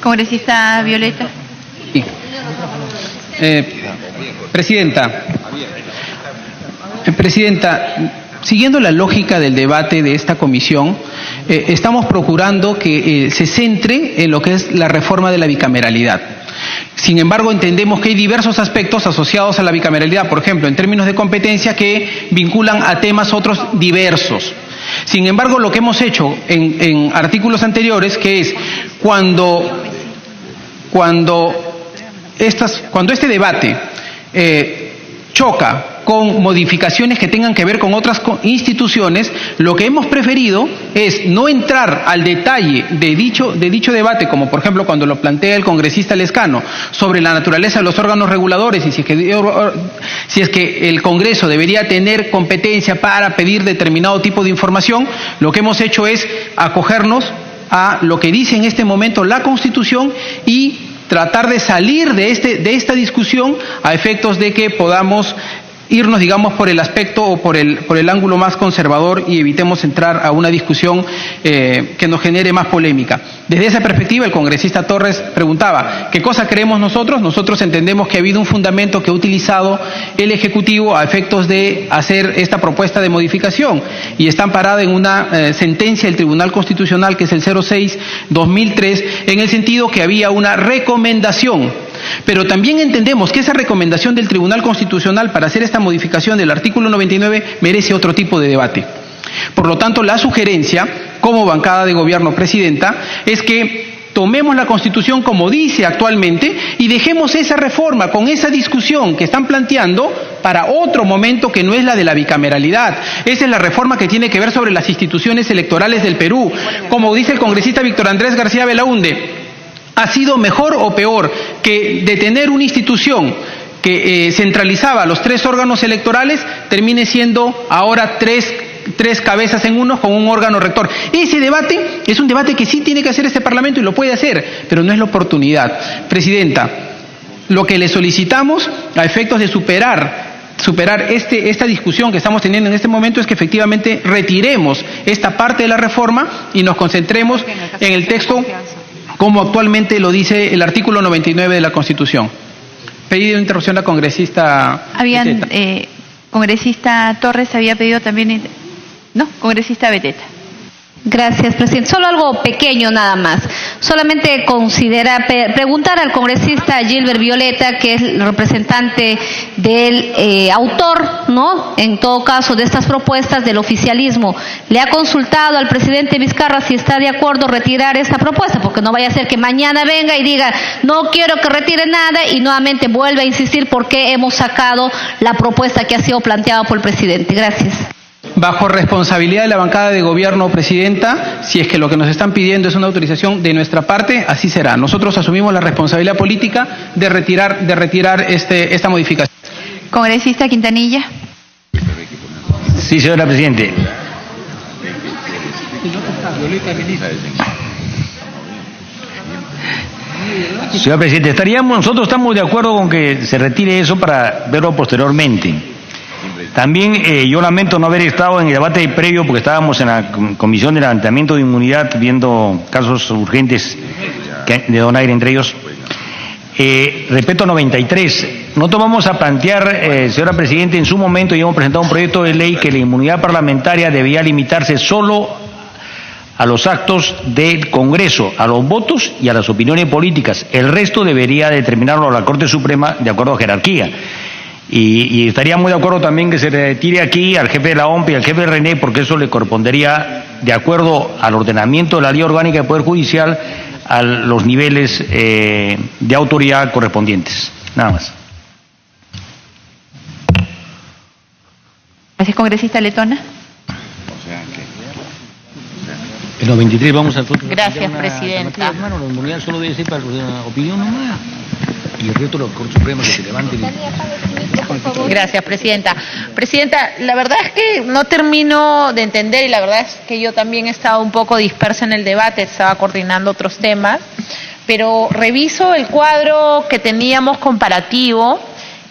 Congresista Violeta. Sí. Presidenta, siguiendo la lógica del debate de esta comisión, estamos procurando que se centre en lo que es la reforma de la bicameralidad. Sin embargo, entendemos que hay diversos aspectos asociados a la bicameralidad, por ejemplo, en términos de competencia, que vinculan a temas otros diversos. Sin embargo, lo que hemos hecho en artículos anteriores, que es cuando este debate choca con modificaciones que tengan que ver con otras instituciones, lo que hemos preferido es no entrar al detalle de dicho debate, como por ejemplo cuando lo plantea el congresista Lescano, sobre la naturaleza de los órganos reguladores y si es que el Congreso debería tener competencia para pedir determinado tipo de información. Lo que hemos hecho es acogernos a lo que dice en este momento la Constitución y tratar de salir de esta discusión a efectos de que podamos irnos, digamos, por el aspecto o por el ángulo más conservador y evitemos entrar a una discusión que nos genere más polémica. Desde esa perspectiva, el congresista Torres preguntaba, ¿qué cosa creemos nosotros? Nosotros entendemos que ha habido un fundamento que ha utilizado el Ejecutivo a efectos de hacer esta propuesta de modificación y está amparada en una sentencia del Tribunal Constitucional, que es el 06-2003, en el sentido que había una recomendación. Pero también entendemos que esa recomendación del Tribunal Constitucional para hacer esta modificación del artículo 99 merece otro tipo de debate. Por lo tanto, la sugerencia, como bancada de gobierno, presidenta, es que tomemos la Constitución como dice actualmente y dejemos esa reforma con esa discusión que están planteando para otro momento que no es la de la bicameralidad. Esa es la reforma que tiene que ver sobre las instituciones electorales del Perú. Como dice el congresista Víctor Andrés García Belaúnde, ¿ha sido mejor o peor que de tener una institución que centralizaba los tres órganos electorales termine siendo ahora tres cabezas en uno con un órgano rector? Ese debate es un debate que sí tiene que hacer este Parlamento y lo puede hacer, pero no es la oportunidad. Presidenta, lo que le solicitamos a efectos de superar esta discusión que estamos teniendo en este momento es que efectivamente retiremos esta parte de la reforma y nos concentremos en el texto como actualmente lo dice el artículo 99 de la Constitución. Pedido de interrupción a la congresista. Congresista Torres había pedido también. No, congresista Beteta. Gracias, presidente. Solo algo pequeño nada más. Solamente preguntar al congresista Gilbert Violeta, que es el representante del autor, ¿no? En todo caso, de estas propuestas del oficialismo. ¿Le ha consultado al presidente Vizcarra si está de acuerdo retirar esta propuesta? Porque no vaya a ser que mañana venga y diga, no quiero que retire nada, y nuevamente vuelva a insistir por qué hemos sacado la propuesta que ha sido planteada por el presidente. Gracias. Bajo responsabilidad de la bancada de gobierno, presidenta, si es que lo que nos están pidiendo es una autorización de nuestra parte, así será. Nosotros asumimos la responsabilidad política de retirar esta modificación. Congresista Quintanilla. Sí, señora Presidente. Señor Presidente, nosotros estamos de acuerdo con que se retire eso para verlo posteriormente. También yo lamento no haber estado en el debate previo porque estábamos en la Comisión de Levantamiento de Inmunidad viendo casos urgentes de donaire entre ellos. Respecto a 93, nosotros vamos a plantear, señora Presidenta, en su momento ya hemos presentado un proyecto de ley que la inmunidad parlamentaria debía limitarse solo a los actos del Congreso, a los votos y a las opiniones políticas. El resto debería determinarlo la Corte Suprema de acuerdo a jerarquía. Y estaría muy de acuerdo también que se retire aquí al jefe de la OMP y al jefe de René, porque eso le correspondería, de acuerdo al ordenamiento de la Ley Orgánica del Poder Judicial, a los niveles de autoridad correspondientes. Nada más. Gracias, congresista Letona. En los 23 vamos a... Gracias, presidenta. Hermano, la inmunidad solo debe ser para la opinión nomás. Y el resto de la Corte Suprema que se levante. Gracias, presidenta. Presidenta, la verdad es que no termino de entender y la verdad es que yo también he estado un poco dispersa en el debate, estaba coordinando otros temas, pero reviso el cuadro que teníamos comparativo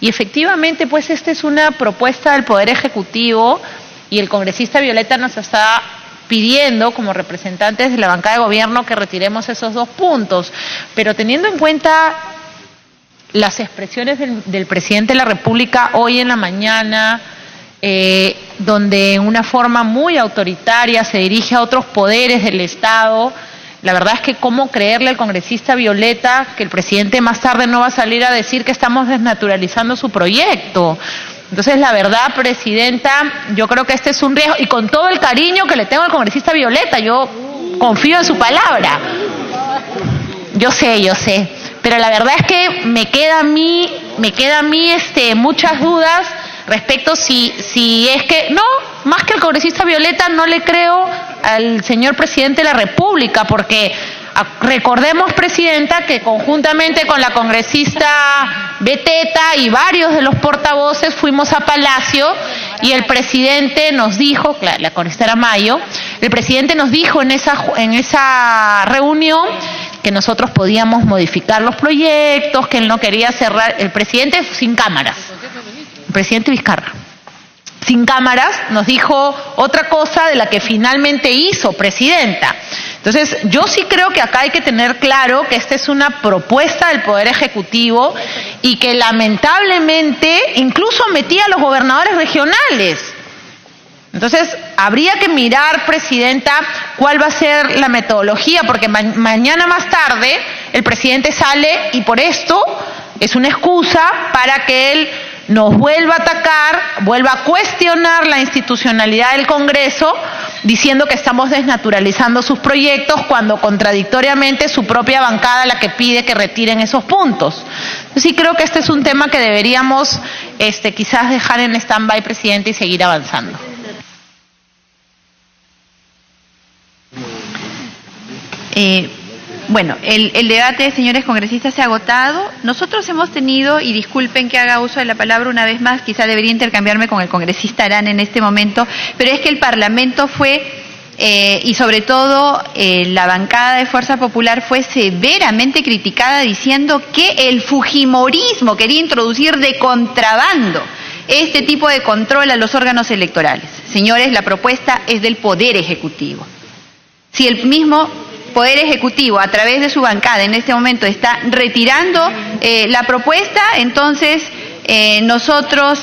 y efectivamente pues esta es una propuesta del Poder Ejecutivo y el congresista Violeta nos está pidiendo como representantes de la bancada de gobierno que retiremos esos 2 puntos, pero teniendo en cuenta las expresiones del presidente de la República hoy en la mañana, donde en una forma muy autoritaria se dirige a otros poderes del Estado, la verdad es que cómo creerle al congresista Violeta que el presidente más tarde no va a salir a decir que estamos desnaturalizando su proyecto. Entonces, la verdad, presidenta, yo creo que este es un riesgo, y con todo el cariño que le tengo al congresista Violeta, yo confío en su palabra. Yo sé, pero la verdad es que me queda a mí muchas dudas respecto si es que, no, más que al congresista Violeta, no le creo al señor presidente de la República, porque recordemos, presidenta, que conjuntamente con la congresista Beteta y varios de los portavoces fuimos a Palacio y el presidente nos dijo, la congresista era Mayo, el presidente nos dijo en esa reunión que nosotros podíamos modificar los proyectos, que él no quería cerrar, el presidente sin cámaras, el presidente Vizcarra, sin cámaras, nos dijo otra cosa de la que finalmente hizo, presidenta. Entonces, yo sí creo que acá hay que tener claro que esta es una propuesta del Poder Ejecutivo y que lamentablemente incluso metía a los gobernadores regionales. Entonces, habría que mirar, presidenta, cuál va a ser la metodología, porque mañana más tarde el presidente sale y por esto es una excusa para que él nos vuelva a atacar, vuelva a cuestionar la institucionalidad del Congreso, diciendo que estamos desnaturalizando sus proyectos, cuando contradictoriamente es su propia bancada la que pide que retiren esos puntos. Sí creo que este es un tema que deberíamos quizás dejar en stand-by, presidente, y seguir avanzando. Bueno, el debate, señores congresistas, se ha agotado. Nosotros hemos tenido, y disculpen que haga uso de la palabra una vez más, quizá debería intercambiarme con el congresista Arana en este momento, pero es que el Parlamento fue, y sobre todo la bancada de Fuerza Popular fue severamente criticada diciendo que el fujimorismo quería introducir de contrabando este tipo de control a los órganos electorales. Señores, la propuesta es del Poder Ejecutivo. Si el mismo Poder Ejecutivo, a través de su bancada, en este momento está retirando la propuesta, entonces nosotros,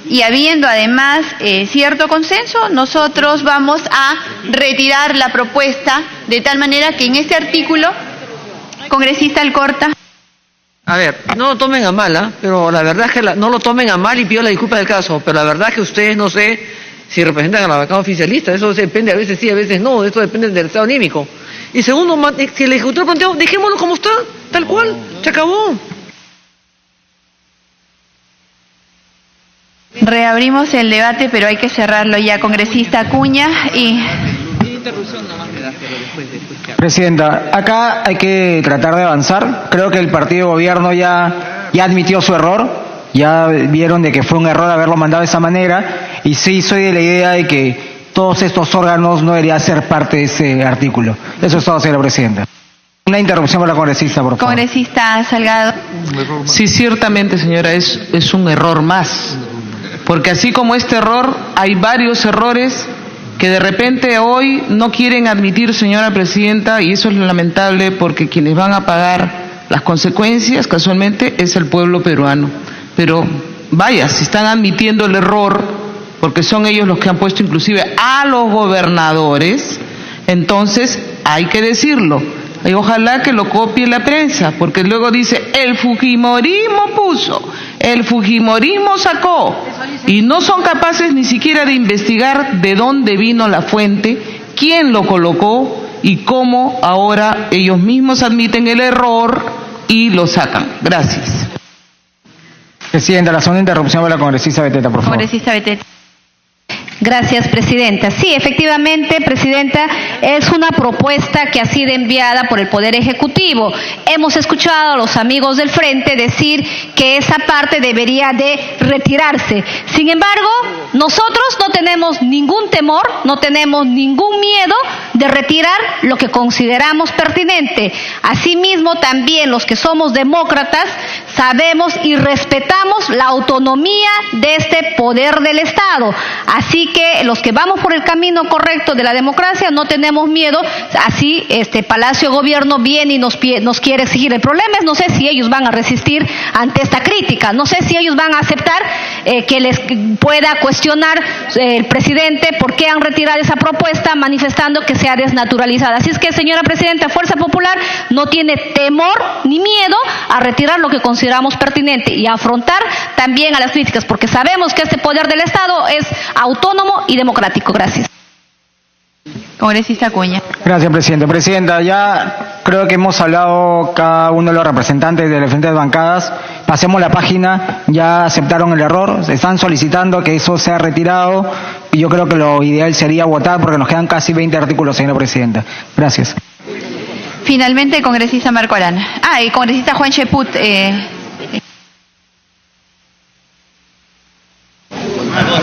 y habiendo además cierto consenso, nosotros vamos a retirar la propuesta de tal manera que en este artículo, congresista Alcorta. A ver, no lo tomen a mal, pero la verdad es que no lo tomen a mal y pido la disculpa del caso, pero la verdad es que ustedes no sé si representan a la bancada oficialista, eso depende, a veces sí, a veces no, esto depende del estado anímico. Y segundo, si el Ejecutivo planteó, dejémoslo como está, tal cual, se acabó. Reabrimos el debate, pero hay que cerrarlo ya, congresista Acuña. Presidenta, acá hay que tratar de avanzar. Creo que el partido de gobierno ya admitió su error, ya vieron de que fue un error haberlo mandado de esa manera, y sí soy de la idea de que todos estos órganos no deberían ser parte de ese artículo. Eso es todo, señora presidenta. Una interrupción por la congresista, por favor. Congresista Salgado. Sí, ciertamente, señora, es un error más. Porque así como este error, hay varios errores que de repente hoy no quieren admitir, señora presidenta, y eso es lo lamentable, porque quienes van a pagar las consecuencias, casualmente, es el pueblo peruano. Pero vaya, si están admitiendo el error, porque son ellos los que han puesto inclusive a los gobernadores, entonces hay que decirlo. Y ojalá que lo copie la prensa, porque luego dice, el fujimorismo puso, el fujimorismo sacó, y no son capaces ni siquiera de investigar de dónde vino la fuente, quién lo colocó y cómo ahora ellos mismos admiten el error y lo sacan. Gracias. Presidenta, la segunda interrupción por la congresista Beteta, por favor. Congresista Beteta. Gracias, presidenta. Sí, efectivamente, presidenta, es una propuesta que ha sido enviada por el Poder Ejecutivo. Hemos escuchado a los amigos del Frente decir que esa parte debería de retirarse. Sin embargo, nosotros no tenemos ningún temor, no tenemos ningún miedo de retirar lo que consideramos pertinente. Asimismo, también los que somos demócratas sabemos y respetamos la autonomía de este poder del Estado. Así que los que vamos por el camino correcto de la democracia no tenemos miedo. Así Palacio de Gobierno viene y nos quiere exigir. El problema es, no sé si ellos van a resistir ante esta crítica, no sé si ellos van a aceptar que les pueda cuestionar el presidente por qué han retirado esa propuesta manifestando que sea desnaturalizada. Así es que, señora Presidenta, Fuerza Popular no tiene temor ni miedo a retirar lo que consideramos pertinente y a afrontar también a las críticas, porque sabemos que este poder del Estado es autónomo y democrático. Gracias. Congresista Acuña. Gracias, Presidente. Presidenta, ya creo que hemos hablado cada uno de los representantes de las diferentes bancadas. Pasemos la página, ya aceptaron el error, están solicitando que eso sea retirado y yo creo que lo ideal sería votar porque nos quedan casi 20 artículos, señora Presidenta. Gracias. Finalmente, el congresista Marco Arana. Y congresista Juan Cheput.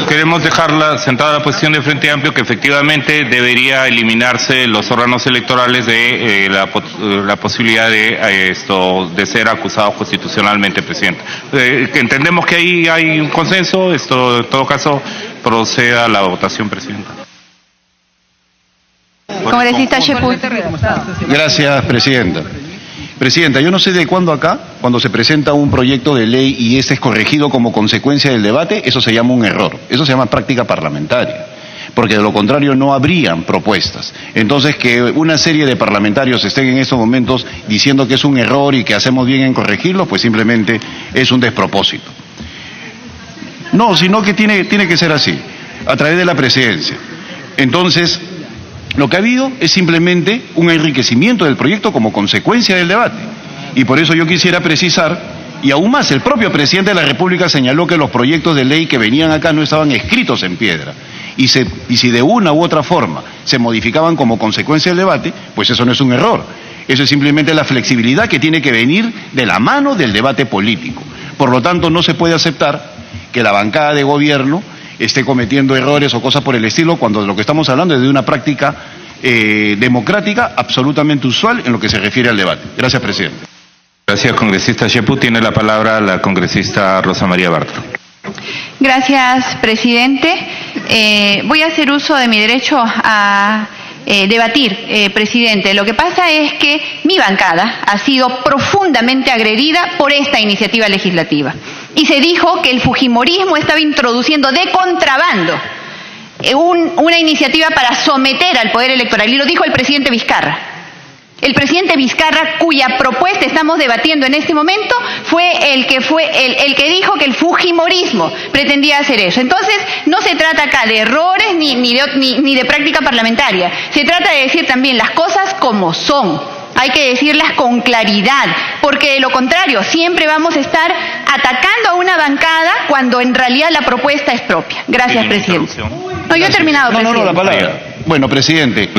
Queremos dejar sentada la posición de Frente Amplio que efectivamente debería eliminarse los órganos electorales de la posibilidad de ser acusados constitucionalmente, Presidente. Que entendemos que ahí hay un consenso, en todo caso proceda a la votación, Presidenta. Congresista Cheput. Gracias, Presidenta. Presidenta, yo no sé de cuándo acá, cuando se presenta un proyecto de ley y este es corregido como consecuencia del debate, eso se llama un error, eso se llama práctica parlamentaria, porque de lo contrario no habrían propuestas. Entonces, que una serie de parlamentarios estén en estos momentos diciendo que es un error y que hacemos bien en corregirlo, pues simplemente es un despropósito. No, sino que tiene que ser así, a través de la presidencia. Entonces, lo que ha habido es simplemente un enriquecimiento del proyecto como consecuencia del debate. Y por eso yo quisiera precisar, y aún más, el propio presidente de la República señaló que los proyectos de ley que venían acá no estaban escritos en piedra. Y si de una u otra forma se modificaban como consecuencia del debate, pues eso no es un error. Eso es simplemente la flexibilidad que tiene que venir de la mano del debate político. Por lo tanto, no se puede aceptar que la bancada de gobierno esté cometiendo errores o cosas por el estilo, cuando de lo que estamos hablando es de una práctica democrática absolutamente usual en lo que se refiere al debate. Gracias, Presidente. Gracias, congresista Cheput. Tiene la palabra la congresista Rosa María Bartra. Gracias, Presidente. Voy a hacer uso de mi derecho a debatir, Presidente. Lo que pasa es que mi bancada ha sido profundamente agredida por esta iniciativa legislativa. Y se dijo que el fujimorismo estaba introduciendo de contrabando una iniciativa para someter al poder electoral. Y lo dijo el presidente Vizcarra. El presidente Vizcarra, cuya propuesta estamos debatiendo en este momento, fue el que dijo que el fujimorismo pretendía hacer eso. Entonces, no se trata acá de errores ni de práctica parlamentaria. Se trata de decir también las cosas como son. Hay que decirlas con claridad, porque de lo contrario siempre vamos a estar atacando a una bancada cuando en realidad la propuesta es propia. Gracias, Presidente. No, yo he terminado, Presidente. No, la palabra. Bueno, Presidente,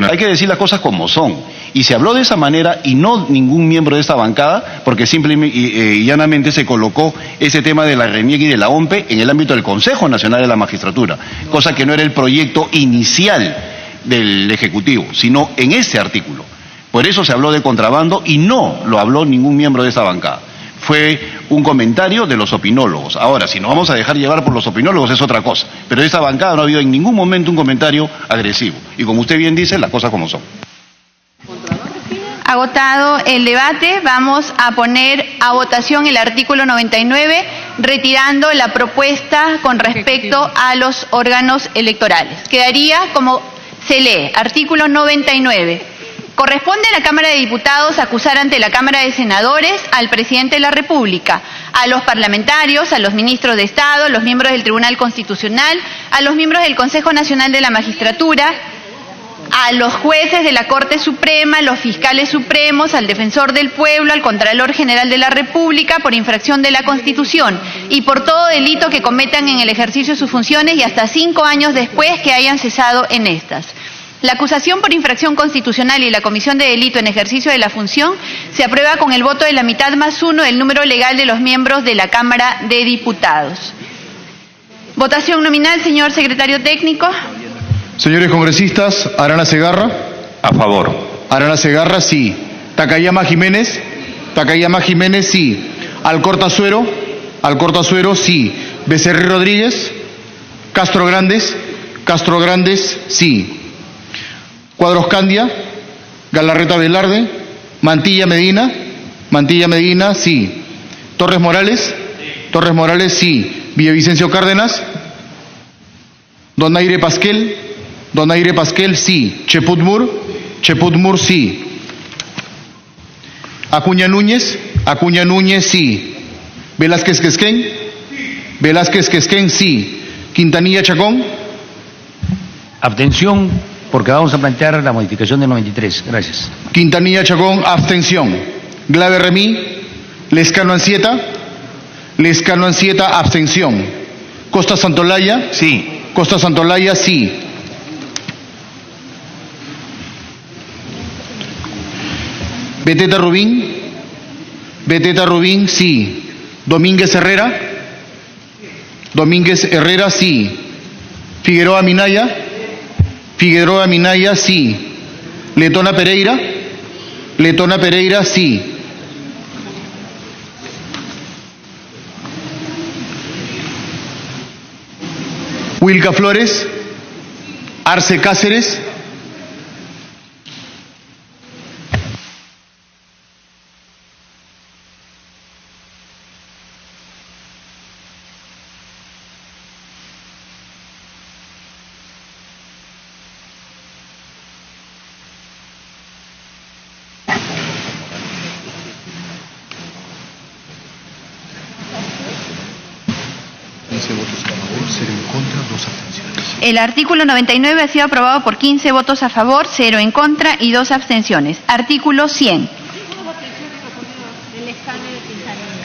hay que decir las cosas como son. Y se habló de esa manera y no ningún miembro de esta bancada, porque simplemente y llanamente se colocó ese tema de la RENIEC y de la OMPE en el ámbito del Consejo Nacional de la Magistratura, cosa que no era el proyecto inicial del Ejecutivo, sino en ese artículo. Por eso se habló de contrabando y no lo habló ningún miembro de esta bancada. Fue un comentario de los opinólogos. Ahora, si nos vamos a dejar llevar por los opinólogos es otra cosa, pero de esta bancada no ha habido en ningún momento un comentario agresivo. Y como usted bien dice, las cosas como son. Agotado el debate, vamos a poner a votación el artículo 99, retirando la propuesta con respecto a los órganos electorales. Quedaría como se lee, artículo 99. Corresponde a la Cámara de Diputados acusar ante la Cámara de Senadores al Presidente de la República, a los parlamentarios, a los ministros de Estado, a los miembros del Tribunal Constitucional, a los miembros del Consejo Nacional de la Magistratura, a los jueces de la Corte Suprema, a los fiscales supremos, al Defensor del Pueblo, al Contralor General de la República por infracción de la Constitución y por todo delito que cometan en el ejercicio de sus funciones y hasta 5 años después que hayan cesado en estas. La acusación por infracción constitucional y la comisión de delito en ejercicio de la función se aprueba con el voto de la mitad más 1 del número legal de los miembros de la Cámara de Diputados. Votación nominal, señor secretario técnico. Señores congresistas, Arana Segarra. A favor. Arana Segarra, sí. Takayama Jiménez. Takayama Jiménez, sí. Alcorta Suero, sí. Becerril Rodríguez, Castro Grandes, sí. Cuadros Candia, Galarreta Velarde, Mantilla Medina, sí. Torres Morales, sí. Villavicencio Cárdenas, Donaire Pasquel, sí. Cheput Mur, sí. Acuña Núñez, sí. Velázquez Quesquén, sí. Quintanilla Chacón. Abstención, porque vamos a plantear la modificación del 93. Gracias. Quintanilla Chacón, abstención. Glave Remí, Lescano Ansieta, abstención. Costa Santolaya, sí. Sí. Beteta Rubín, sí. Domínguez Herrera, sí. Figueroa Minaya, sí. Letona Pereira, sí. Wilca Flores, Arce Cáceres, El artículo 99 ha sido aprobado por 15 votos a favor, 0 en contra y 2 abstenciones. Artículo 100.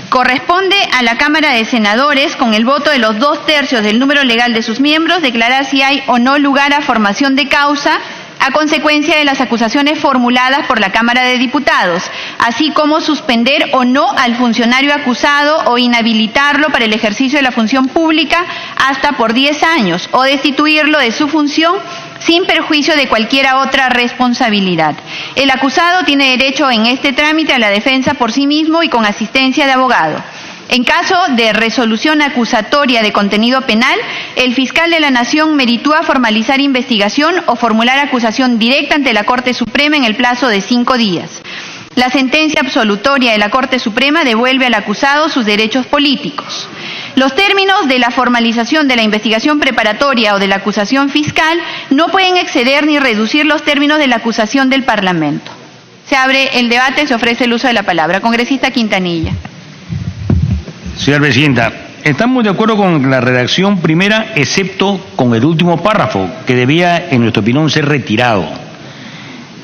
Corresponde a la Cámara de Senadores, con el voto de los 2/3 del número legal de sus miembros, declarar si hay o no lugar a formación de causa a consecuencia de las acusaciones formuladas por la Cámara de Diputados, así como suspender o no al funcionario acusado o inhabilitarlo para el ejercicio de la función pública hasta por 10 años o destituirlo de su función sin perjuicio de cualquier otra responsabilidad. El acusado tiene derecho en este trámite a la defensa por sí mismo y con asistencia de abogado. En caso de resolución acusatoria de contenido penal, el fiscal de la Nación meritúa formalizar investigación o formular acusación directa ante la Corte Suprema en el plazo de 5 días. La sentencia absolutoria de la Corte Suprema devuelve al acusado sus derechos políticos. Los términos de la formalización de la investigación preparatoria o de la acusación fiscal no pueden exceder ni reducir los términos de la acusación del Parlamento. Se abre el debate, se ofrece el uso de la palabra. Congresista Quintanilla. Señora Presidenta, estamos de acuerdo con la redacción primera, excepto con el último párrafo, que debía, en nuestra opinión, ser retirado.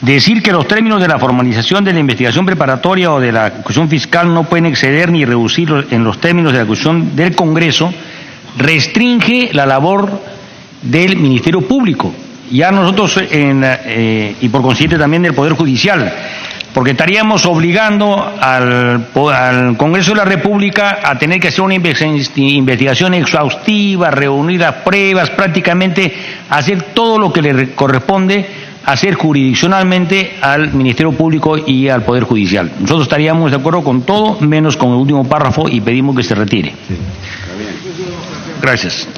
Decir que los términos de la formalización de la investigación preparatoria o de la acusación fiscal no pueden exceder ni reducir en los términos de la acusación del Congreso restringe la labor del Ministerio Público, ya nosotros y por consiguiente también del Poder Judicial, porque estaríamos obligando al Congreso de la República a tener que hacer una investigación exhaustiva, reunir las pruebas, prácticamente hacer todo lo que le corresponde hacer jurisdiccionalmente al Ministerio Público y al Poder Judicial. Nosotros estaríamos de acuerdo con todo, menos con el último párrafo, y pedimos que se retire. Sí. Gracias.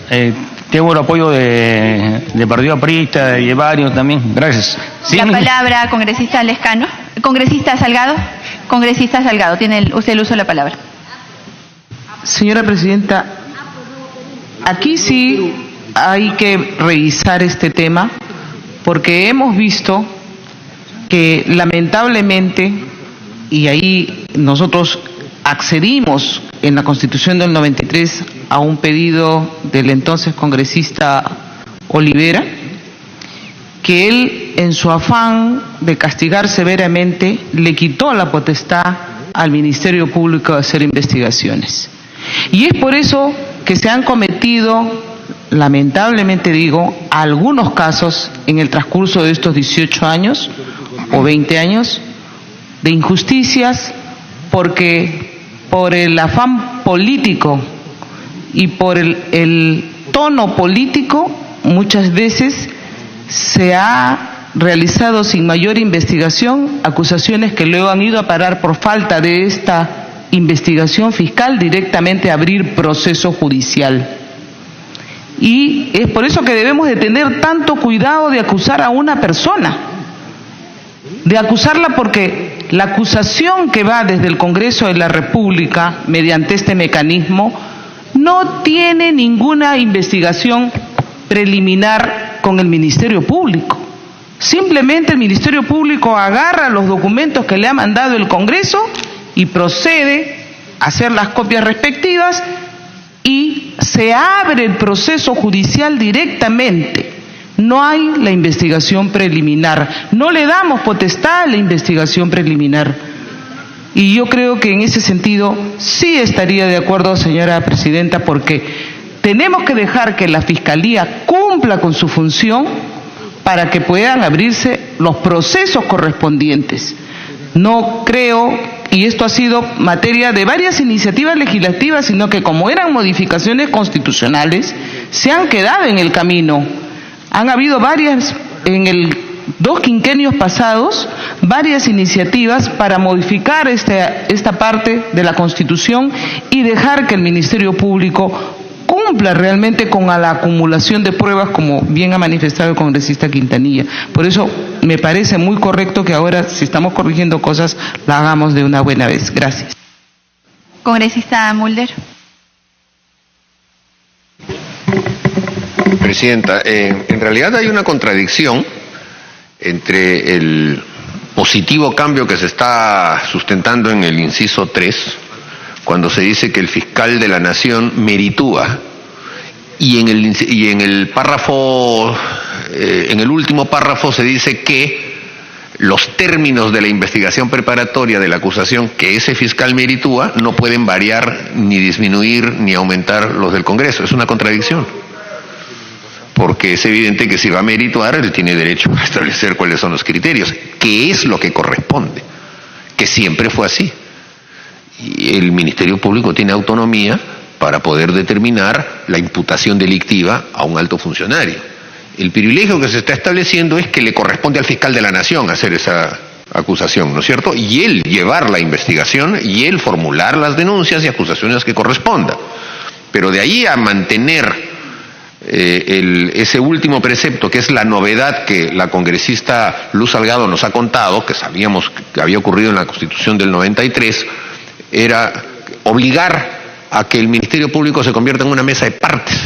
Tengo el apoyo de Partido Aprista y de varios también. Gracias. ¿Sí? La palabra, congresista Lescano. Congresista Salgado. Congresista Salgado, tiene usted el uso de la palabra. Señora Presidenta, aquí sí hay que revisar este tema, porque hemos visto que lamentablemente, y ahí nosotros accedimos en la Constitución del 93 a un pedido del entonces congresista Olivera, que él, en su afán de castigar severamente, le quitó la potestad al Ministerio Público de hacer investigaciones. Y es por eso que se han cometido, lamentablemente digo, algunos casos en el transcurso de estos 18 años o 20 años de injusticias, porque por el afán político y por el tono político muchas veces se ha realizado sin mayor investigación, acusaciones que luego han ido a parar por falta de esta investigación fiscal directamente a abrir proceso judicial. Y es por eso que debemos de tener tanto cuidado de acusar a una persona, de acusarla porque la acusación que va desde el Congreso de la República mediante este mecanismo no tiene ninguna investigación preliminar con el Ministerio Público. Simplemente el Ministerio Público agarra los documentos que le ha mandado el Congreso y procede a hacer las copias respectivas y se abre el proceso judicial directamente. No hay la investigación preliminar. No le damos potestad a la investigación preliminar. Y yo creo que en ese sentido sí estaría de acuerdo, señora Presidenta, porque tenemos que dejar que la Fiscalía cumpla con su función para que puedan abrirse los procesos correspondientes. No creo, y esto ha sido materia de varias iniciativas legislativas, sino que como eran modificaciones constitucionales, se han quedado en el camino. Han habido varias, en dos quinquenios pasados, varias iniciativas para modificar esta parte de la Constitución y dejar que el Ministerio Público cumpla realmente con la acumulación de pruebas, como bien ha manifestado el congresista Quintanilla. Por eso me parece muy correcto que ahora, si estamos corrigiendo cosas, la hagamos de una buena vez. Gracias. Congresista Mulder. Presidenta, en realidad hay una contradicción entre el positivo cambio que se está sustentando en el inciso 3, cuando se dice que el fiscal de la Nación meritúa, y en el párrafo, en el último párrafo se dice que los términos de la investigación preparatoria de la acusación que ese fiscal meritúa no pueden variar, ni disminuir, ni aumentar los del Congreso. Es una contradicción, porque es evidente que si va a merituar, él tiene derecho a establecer cuáles son los criterios, que es lo que corresponde, que siempre fue así. Y el Ministerio Público tiene autonomía para poder determinar la imputación delictiva a un alto funcionario. El privilegio que se está estableciendo es que le corresponde al fiscal de la Nación hacer esa acusación, ¿no es cierto? Y él llevar la investigación y él formular las denuncias y acusaciones que correspondan. Pero de ahí a mantener ese último precepto, que es la novedad que la congresista Luz Salgado nos ha contado, que sabíamos que había ocurrido en la Constitución del 93, era obligar a que el Ministerio Público se convierta en una mesa de partes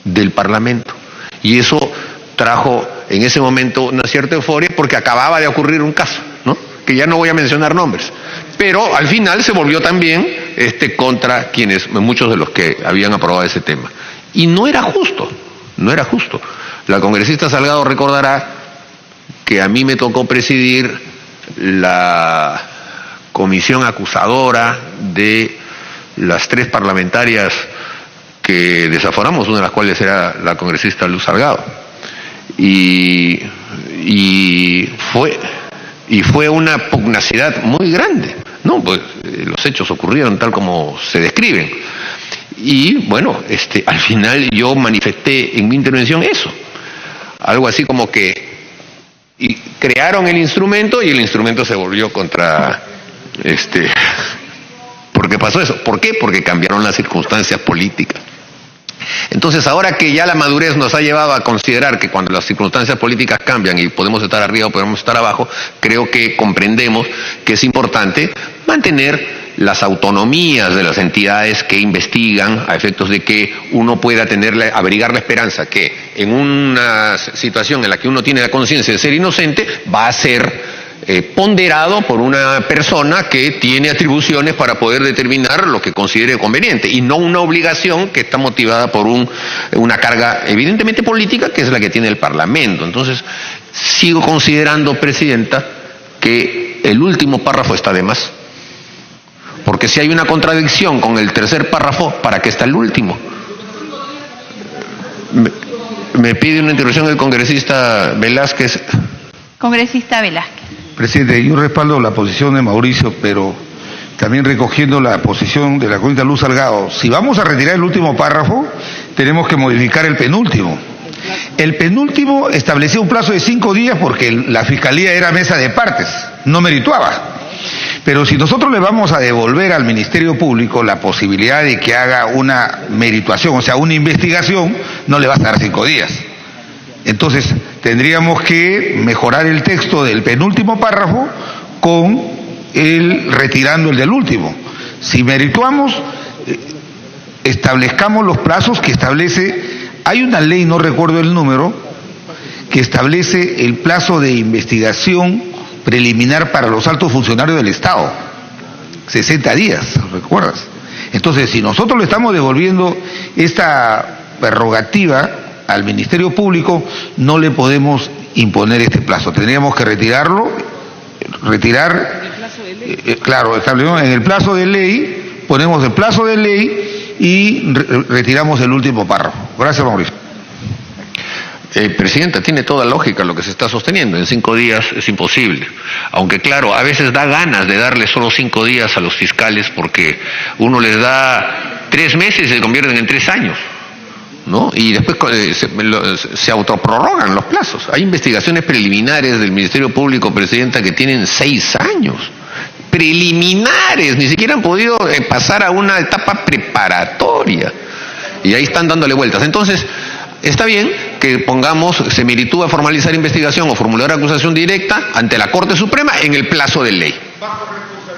del Parlamento. Y eso trajo en ese momento una cierta euforia porque acababa de ocurrir un caso, ¿no? Que ya no voy a mencionar nombres. Pero al final se volvió también contra muchos de los que habían aprobado ese tema. Y no era justo, no era justo. La congresista Salgado recordará que a mí me tocó presidir la comisión acusadora de las 3 parlamentarias que desaforamos, una de las cuales era la congresista Luz Salgado. Y fue una pugnacidad muy grande, ¿no? Pues los hechos ocurrieron tal como se describen. Y bueno, al final yo manifesté en mi intervención eso, algo así como que crearon el instrumento y el instrumento se volvió contra ¿por qué pasó eso? ¿Por qué? Porque cambiaron las circunstancias políticas. Entonces, ahora que ya la madurez nos ha llevado a considerar que cuando las circunstancias políticas cambian y podemos estar arriba o podemos estar abajo, creo que comprendemos que es importante mantener las autonomías de las entidades que investigan, a efectos de que uno pueda abrigar la esperanza que en una situación en la que uno tiene la conciencia de ser inocente, va a ser ponderado por una persona que tiene atribuciones para poder determinar lo que considere conveniente, y no una obligación que está motivada por una carga evidentemente política, que es la que tiene el Parlamento. Entonces, sigo considerando, Presidenta, que el último párrafo está de más, porque si hay una contradicción con el tercer párrafo, ¿para qué está el último? Me pide una intervención el congresista Velázquez. Congresista Velázquez. Presidente, yo respaldo la posición de Mauricio, pero también recogiendo la posición de la congresista Luz Salgado. Si vamos a retirar el último párrafo, tenemos que modificar el penúltimo. El penúltimo establecía un plazo de 5 días porque la Fiscalía era mesa de partes, no merituaba. Pero si nosotros le vamos a devolver al Ministerio Público la posibilidad de que haga una merituación, o sea, una investigación, no le va a dar 5 días. Entonces, tendríamos que mejorar el texto del penúltimo párrafo con retirando el del último. Si merituamos, establezcamos los plazos que establece, hay una ley, no recuerdo el número, que establece el plazo de investigación preliminar para los altos funcionarios del Estado, 60 días, ¿recuerdas? Entonces, si nosotros le estamos devolviendo esta prerrogativa al Ministerio Público, no le podemos imponer este plazo, tendríamos que claro, establecemos en el plazo de ley, ponemos el plazo de ley y retiramos el último párrafo. Gracias, Mauricio. Presidenta, tiene toda lógica lo que se está sosteniendo. En 5 días es imposible. Aunque claro, a veces da ganas de darle solo 5 días a los fiscales porque uno les da 3 meses y se convierten en 3 años, ¿no? Y después se autoprorrogan los plazos. Hay investigaciones preliminares del Ministerio Público, Presidenta, que tienen 6 años. Preliminares, ni siquiera han podido pasar a una etapa preparatoria. Y ahí están dándole vueltas. Entonces, está bien que pongamos, se meritúa formalizar investigación o formular acusación directa ante la Corte Suprema en el plazo de ley.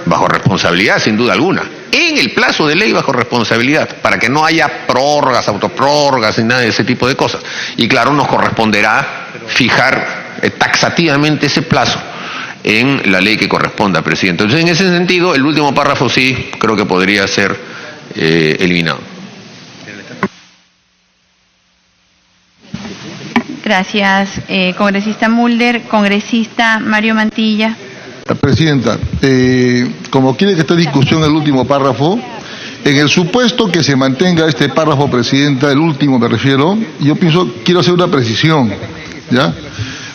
Bajo responsabilidad, sin duda alguna. En el plazo de ley, bajo responsabilidad, para que no haya prórrogas, autoprórrogas, ni nada de ese tipo de cosas. Y claro, nos corresponderá fijar taxativamente ese plazo en la ley que corresponda, Presidente. Entonces, en ese sentido, el último párrafo sí creo que podría ser eliminado. Gracias, congresista Mulder. Congresista Mario Mantilla. Presidenta, como quiere que esté en discusión el último párrafo, en el supuesto que se mantenga este párrafo, Presidenta, el último me refiero, yo quiero hacer una precisión, ¿ya?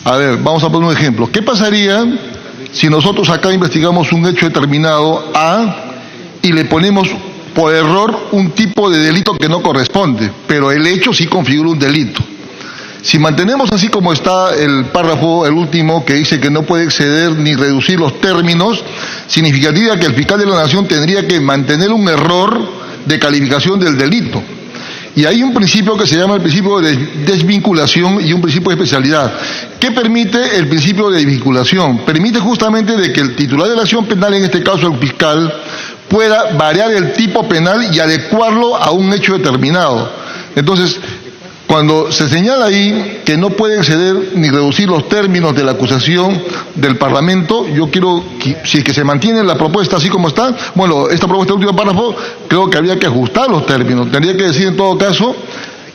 A ver, vamos a poner un ejemplo. ¿Qué pasaría si nosotros acá investigamos un hecho determinado A y le ponemos por error un tipo de delito que no corresponde, pero el hecho sí configura un delito? Si mantenemos así como está el párrafo, el último, que dice que no puede exceder ni reducir los términos, significaría que el fiscal de la Nación tendría que mantener un error de calificación del delito. Y hay un principio que se llama el principio de desvinculación y un principio de especialidad. ¿Qué permite el principio de desvinculación? Permite justamente de que el titular de la acción penal, en este caso el fiscal, pueda variar el tipo penal y adecuarlo a un hecho determinado. Entonces, cuando se señala ahí que no puede exceder ni reducir los términos de la acusación del Parlamento, yo quiero, si es que se mantiene la propuesta así como está, bueno, esta propuesta del último párrafo, creo que habría que ajustar los términos. Tendría que decir en todo caso,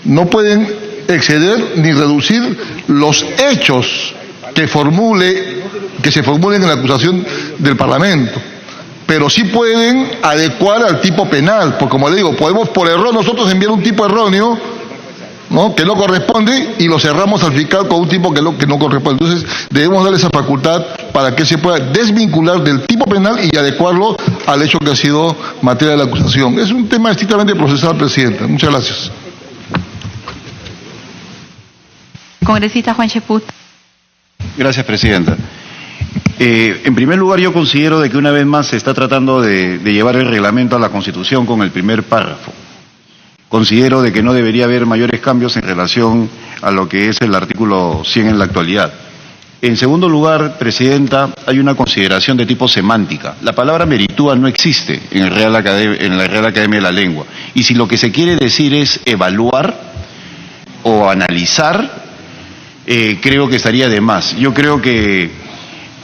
no pueden exceder ni reducir los hechos que se formulen en la acusación del Parlamento. Pero sí pueden adecuar al tipo penal, porque como le digo, podemos por error nosotros enviar un tipo erróneo, ¿no?, que no corresponde y lo cerramos al fiscal con un tipo que no corresponde. Entonces debemos darle esa facultad para que se pueda desvincular del tipo penal y adecuarlo al hecho que ha sido materia de la acusación. Es un tema estrictamente procesal, Presidenta. Muchas gracias. Congresista Juan Cheput. Gracias, Presidenta. En primer lugar, yo considero de que una vez más se está tratando de llevar el reglamento a la Constitución con el primer párrafo. Considero de que no debería haber mayores cambios en relación a lo que es el artículo 100 en la actualidad. En segundo lugar, Presidenta, hay una consideración de tipo semántica. La palabra meritúa no existe en la Real Academia de la Lengua. Y si lo que se quiere decir es evaluar o analizar, creo que estaría de más. Yo creo que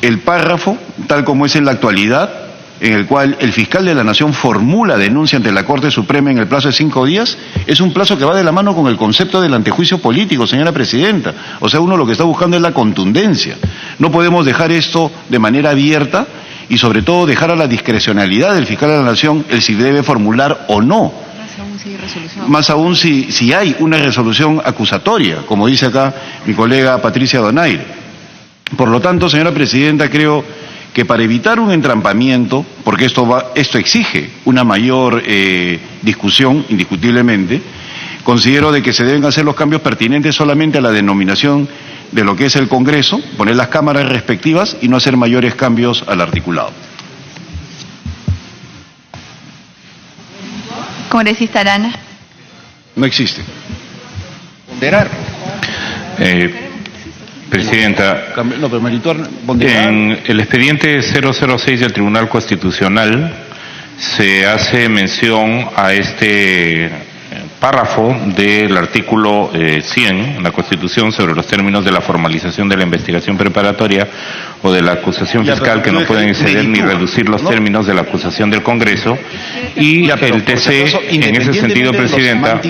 el párrafo, tal como es en la actualidad, en el cual el fiscal de la Nación formula denuncia ante la Corte Suprema en el plazo de 5 días, es un plazo que va de la mano con el concepto del antejuicio político, señora Presidenta. O sea, uno lo que está buscando es la contundencia. No podemos dejar esto de manera abierta y sobre todo dejar a la discrecionalidad del fiscal de la Nación el si debe formular o no. Más aún si hay una resolución acusatoria, como dice acá mi colega Patricia Donaire. Por lo tanto, señora Presidenta, creo que para evitar un entrampamiento, porque esto exige una mayor discusión, indiscutiblemente, Considero de que se deben hacer los cambios pertinentes solamente a la denominación de lo que es el Congreso, poner las cámaras respectivas y no hacer mayores cambios al articulado. Congresista Arana. No existe. Ponderar. Presidenta, No, pero meritor, ponderar. en el expediente 006 del Tribunal Constitucional se hace mención a este párrafo del artículo 100 en la Constitución sobre los términos de la formalización de la investigación preparatoria o de la acusación fiscal que no pueden exceder ni reducir los términos de la acusación del Congreso y el TC en ese sentido, Presidenta,